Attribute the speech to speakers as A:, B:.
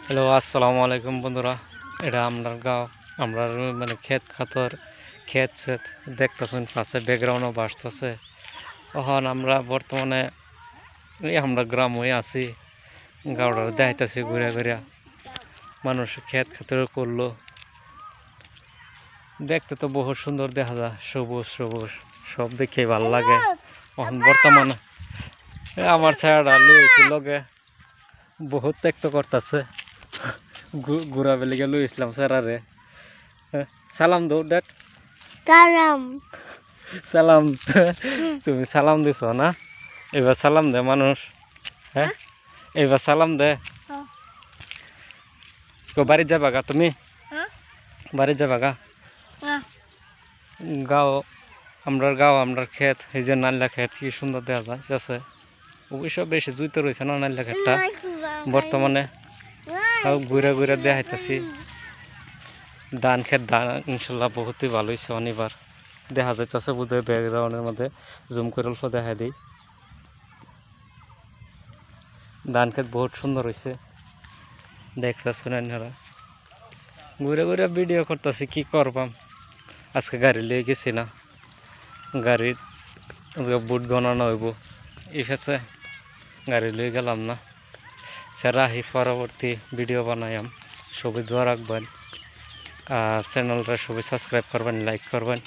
A: Hello, আসসালামু আলাইকুম বন্ধুরা। এটা আপনার গাঁও, আমরা মানে ক্ষেত খাতর ক্ষেত সেত দেখতেছেন, পাশে ব্যাকগ্রাউন্ডও বাসতেছে। এখন আমরা বর্তমানে আমরা গ্রাম হয়ে আছি, গাঁওটার দেখাইতেছি ঘুরে ঘুরে। মানুষ ক্ষেত খাতর করলো, দেখতে তো বহু সুন্দর দেখা যায়, সবুজ সবুজ সব দেখে ভালো লাগে। এখন বর্তমানে আমার ছায়াটা লুয়েছি লগে বহুত ত্যক্ত করতেছে, ঘুরা বেলিকে লুইছিলাম স্যারারে। সালাম দো ড্যাড।
B: সালাম।
A: সালাম। তুমি সালাম দিছ না? এবার সালাম দে মানুষ। হ্যাঁ, এবার সালাম দে। বাড়ি যাবা গা তুমি? বাড়ি যাবা গা? গাঁও, আমরা ক্ষেত, এই যে নাল্লা ক্ষেত কি সুন্দর দেখা যাচ্ছে। অবশ্য বেশি জুইতে রয়েছে না নাল্লা ক্ষেতটা বর্তমানে। ঘুরে ঘুরে দেখাইতেছি ধান ক্ষেত, ধান ইনশাল্লাহ বহুতই ভালো হয়েছে। অনেকবার দেখা যাইতেছে বোধহয় ব্যাকগ্রাউন্ডের মধ্যে জুম করে অল্প দেখা দিই। ধান ক্ষেত বহুত সুন্দর হয়েছে, দেখতেছেন আপনারা। ঘুরে ঘুরে ভিডিও করতেছি, কি করবাম। আজকে গাড়ি লিয়ে গেছি না, গাড়ির বুট গণানো হইব, এসেছে গাড়ি লিয়ে গেলাম না। রাহি পরবর্তী ভিডিও বানাইম, সবাই দোয়া রাখবেন আর চ্যানেলটা সবাই সাবস্ক্রাইব করবেন, লাইক করবেন।